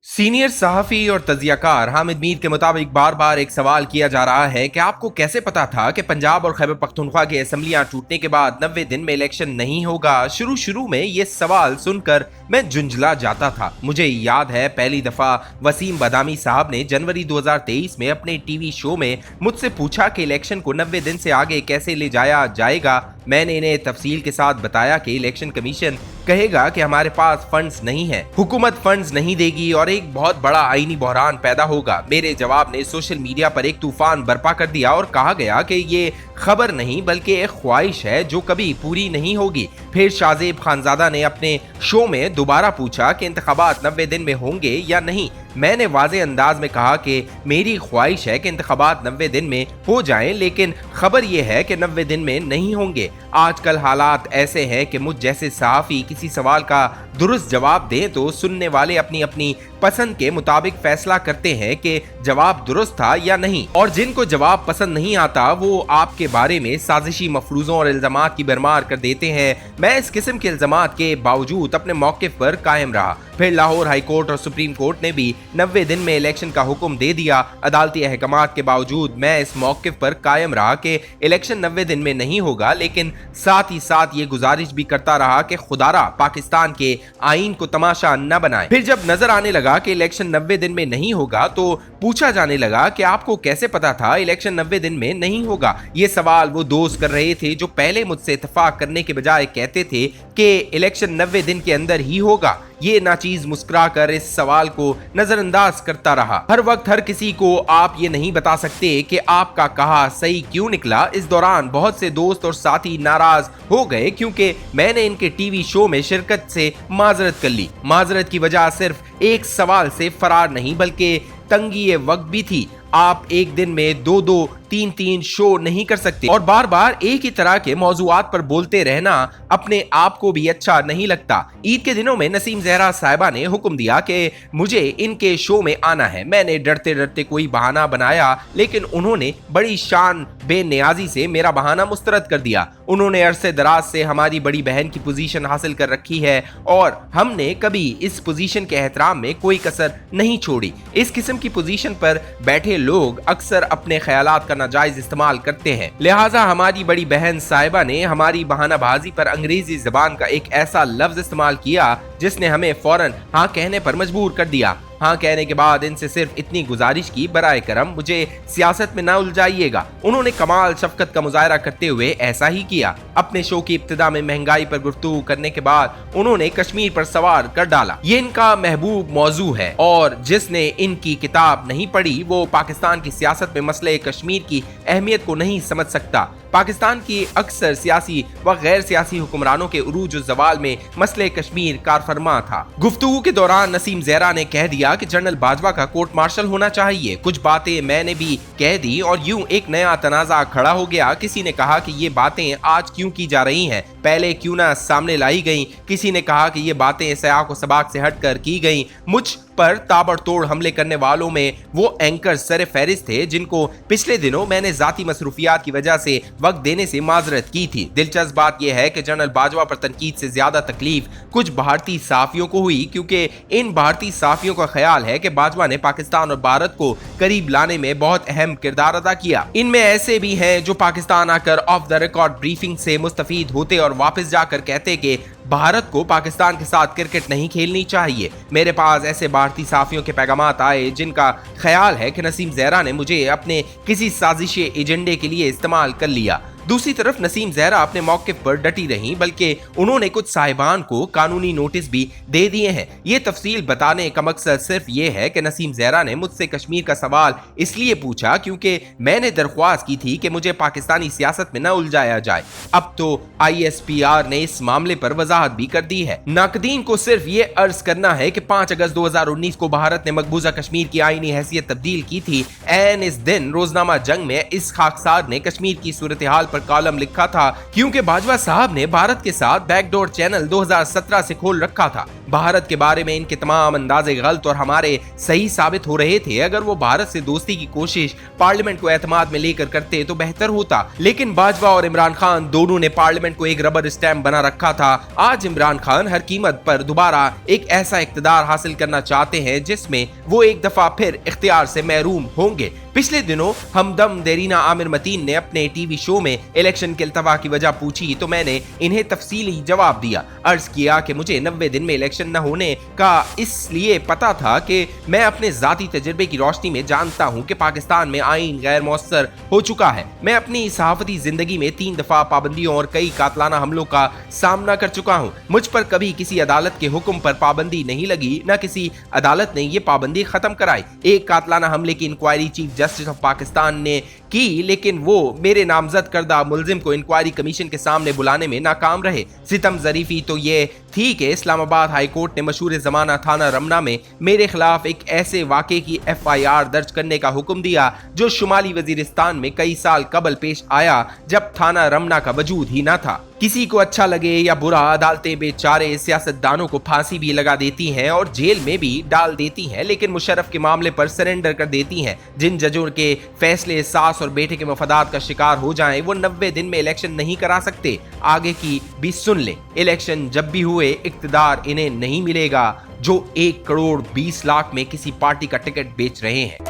Senior सहाफ़ी और तज्ज़ियाकार हामिद मीर के मुताबिक बार बार एक सवाल किया जा रहा है कि आपको कैसे पता था कि पंजाब और खैबर पख्तूनख्वा की असम्बलियां टूटने के बाद 90 दिन में इलेक्शन नहीं होगा। शुरू में ये सवाल सुनकर मैं झुंझला जाता था। मुझे याद है पहली दफ़ा वसीम बदामी साहब ने जनवरी 2023 में अपने टीवी शो में मुझसे पूछा कि इलेक्शन को 90 दिन से आगे कैसे ले जाया जाएगा। मैंने इन्हें तफसील के साथ बताया कि इलेक्शन कमीशन कहेगा कि हमारे पास फंड्स नहीं है, हुकूमत फंड्स नहीं देगी और एक बहुत बड़ा आईनी बहरान पैदा होगा। मेरे जवाब ने सोशल मीडिया पर एक तूफान बर्पा कर दिया और कहा गया कि ये खबर नहीं बल्कि एक ख्वाहिश है जो कभी पूरी नहीं होगी। फिर शाहजेब खानजादा ने अपने शो में दोबारा पूछा कि इंतखाबात 90 दिन में होंगे या नहीं। मैंने वाज़े अंदाज में कहा कि मेरी ख्वाहिश है कि इंतखाबात 90 दिन में हो जाएं, लेकिन खबर यह है कि 90 दिन में नहीं होंगे। आजकल हालात ऐसे हैं कि मुझ जैसे सहाफ़ी किसी सवाल का दुरुस्त जवाब दें तो सुनने वाले अपनी अपनी पसंद के मुताबिक फैसला करते हैं कि जवाब दुरुस्त था या नहीं, और जिनको जवाब पसंद नहीं आता वो आपके बारे में साजिशी मफरूजों और इल्जामात की भरमार कर देते हैं। मैं इस किस्म के इल्जामात के बावजूद अपने मौक़िफ़ पर कायम रहा। फिर लाहौर हाई कोर्ट और सुप्रीम कोर्ट ने भी 90 दिन में इलेक्शन का हुक्म दे दिया। अदालती अहकामात के बावजूद मैं इस मौक़िफ़ पर कायम रहा कि इलेक्शन 90 दिन में नहीं होगा, लेकिन साथ ही साथ ये गुजारिश भी करता रहा कि खुदारा पाकिस्तान के आईन को तमाशा न बनाए। फिर जब नजर आने लगा कि इलेक्शन 90 दिन में नहीं होगा तो पूछा जाने लगा कि आपको कैसे पता था इलेक्शन 90 दिन में नहीं होगा। ये सवाल वो दोस्त कर रहे थे जो पहले मुझसे इत्तेफाक करने के बजाय कहते थे कि इलेक्शन 90 दिन के अंदर ही होगा। ये नाचीज मुस्कुरा कर इस सवाल को नजरअंदाज करता रहा। हर वक्त हर किसी को आप ये नहीं बता सकते कि आपका कहा सही क्यों निकला। इस दौरान बहुत से दोस्त और साथी नाराज हो गए क्योंकि मैंने इनके टीवी शो में शिरकत से माजरत कर ली। माजरत की वजह सिर्फ एक सवाल से फरार नहीं बल्कि तंगी वक्त भी थी। आप एक दिन में दो तीन शो नहीं कर सकते और बार बार एक ही तरह के मौजूआत पर बोलते रहना अपने आप को भी अच्छा नहीं लगता। ईद के दिनों में नसीम जहरा साहिबा ने हुक्म दिया कि मुझे इनके शो में आना है। मैंने डरते डरते कोई बहाना बनाया, लेकिन उन्होंने बड़ी शान बेनियाजी से मेरा बहाना मुस्तरद कर दिया। उन्होंने अरसे दराज से हमारी बड़ी बहन की पोजीशन हासिल कर रखी है और हमने कभी इस पोजीशन के एहतराम में कोई कसर नहीं छोड़ी। इस किस्म की पोजीशन पर बैठे लोग अक्सर अपने ख्यालात का नाजायज इस्तेमाल करते हैं, लिहाजा हमारी बड़ी बहन साहिबा ने हमारी बहानाबाजी पर अंग्रेजी जबान का एक ऐसा लफ्ज इस्तेमाल किया जिसने हमें फौरन हाँ कहने पर मजबूर कर दिया। हाँ कहने के बाद इनसे सिर्फ इतनी गुजारिश की, बराए करम मुझे सियासत में ना उलझाइएगा। उन्होंने कमाल शफकत का मुजाहरा करते हुए ऐसा ही किया। अपने शो की इब्तिदा में महंगाई पर गुफ्तगू करने के बाद उन्होंने कश्मीर पर सवार कर डाला। ये इनका महबूब मौजू है और जिसने इनकी किताब नहीं पढ़ी वो पाकिस्तान की सियासत में मसले कश्मीर की अहमियत को नहीं समझ सकता। पाकिस्तान की अक्सर सियासी व गैर सियासी हुक्मरानों के उरूज और जवाल में मसले कश्मीर कारफरमा था। गुफ्तगू के दौरान नसीम जहरा ने कह दिया कि जनरल बाजवा का कोर्ट मार्शल होना चाहिए। कुछ बातें मैंने भी कह दी और यूं एक नया तनाजा खड़ा हो गया। किसी ने कहा कि ये बातें आज क्यों की जा रही हैं, पहले क्यों ना सामने लाई गई। किसी ने कहा कि ये बातें सयाक व सबाक से हटकर की गई। मुझ पर ताबड़तोड़ हमले करने वालों में वो एंकर सर फहरिस्त थे जिनको पिछले दिनों मैंने जाती मसरूफियात की वजह से वक्त देने से माजरत की थी। दिलचस्प बात यह है कि जनरल बाजवा पर तनकीद से ज्यादा तकलीफ कुछ भारतीय सहाफियों को हुई, क्योंकि इन भारतीय सहाफियों का ख्याल है कि बाजवा ने पाकिस्तान और भारत को करीब लाने में बहुत अहम किरदार अदा किया। इनमें ऐसे भी हैं जो पाकिस्तान आकर ऑफ द रिकॉर्ड ब्रीफिंग से मुस्तफीद होते और वापस जाकर कहते कि भारत को पाकिस्तान के साथ क्रिकेट नहीं खेलनी चाहिए। मेरे पास ऐसे भारतीय सहाफियों के पैगामात आए जिनका ख्याल है कि नसीम जहरा ने मुझे अपने किसी साजिशी एजेंडे के लिए इस्तेमाल कर लिया। दूसरी तरफ नसीम जहरा अपने मौके पर डटी रही, बल्कि उन्होंने कुछ साहिबान को कानूनी नोटिस भी दे दिए हैं। ये तफसील बताने का मकसद सिर्फ ये है कि नसीम जहरा ने मुझसे कश्मीर का सवाल इसलिए पूछा क्योंकि मैंने दरख्वास्त की थी कि मुझे पाकिस्तानी सियासत में न उलझाया जाए। अब तो ISPR ने इस मामले पर वजाहत भी कर दी है। नाकदीन को सिर्फ ये अर्ज करना है कि 5 अगस्त 2019 को भारत ने मकबूजा कश्मीर की आईनी हैसियत तब्दील की थी। एन इस दिन रोजनामा जंग में इस खाकसार ने कश्मीर की सूरत हाल पर कॉलम लिखा था, क्योंकि बाजवा साहब ने भारत के साथ बैकडोर चैनल 2017 से खोल रखा था। भारत के बारे में इनके तमाम अंदाजे गलत और हमारे सही साबित हो रहे थे। अगर वो भारत से दोस्ती की कोशिश पार्लियामेंट को एतमाद में लेकर करते तो बेहतर होता, लेकिन बाजवा और इमरान खान दोनों ने पार्लियामेंट को एक रबर स्टैंप बना रखा था। आज इमरान खान हर कीमत पर दोबारा एक ऐसा इख्तिदार हासिल करना चाहते हैं जिसमें वो एक दफा फिर इख्तियार से महरूम होंगे। पिछले दिनों हमदम देरीना आमिर मतीन ने अपने टीवी शो में इलेक्शन के इल्तवा की वजह पूछी तो मैंने इन्हें तफसीली जवाब दिया। अर्ज किया कि मुझे 90 दिन में इलेक्शन न होने का इसलिए पता था कि मैं अपने जाती तजुर्बे की रोशनी में जानता हूं कि पाकिस्तान में आईन गैर मौसर हो चुका है। मैं अपनी सहाफती जिंदगी में 3 दफा पाबंदियों और कई कातलाना हमलों का सामना कर चुका हूं। मुझ पर कभी किसी अदालत के हुक्म पर पाबंदी नहीं लगी, न किसी अदालत ने ये पाबंदी खत्म कराई। एक कातलाना हमले की inquiry chief justice of Pakistan ने की, लेकिन वो मेरे नामजद करदा मुलजिम को इंक्वायरी कमीशन के सामने बुलाने में नाकाम रहे। सितम ज़रीफी तो ये थी कि इस्लामाबाद हाई कोर्ट ने मशहूर जमाना थाना रमना में मेरे खिलाफ एक ऐसे वाक़े की FIR दर्ज करने का हुक्म दिया जो शुमाली वजीरिस्तान में कई साल कबल पेश आया जब थाना रमना का वजूद ही न था। किसी को अच्छा लगे या बुरा, अदालतें बेचारे सियासतदानों को फांसी भी लगा देती हैं और जेल में भी डाल देती हैं, लेकिन मुशर्रफ के मामले पर सरेंडर कर देती हैं। जिन जजों के फैसले सास और बेटे के मफादात का शिकार हो जाएं, वो 90 दिन में इलेक्शन नहीं करा सकते। आगे की भी सुन ले, इलेक्शन जब भी हुए इक्तदार इन्हें नहीं मिलेगा जो 1 करोड़ 20 लाख में किसी पार्टी का टिकट बेच रहे हैं।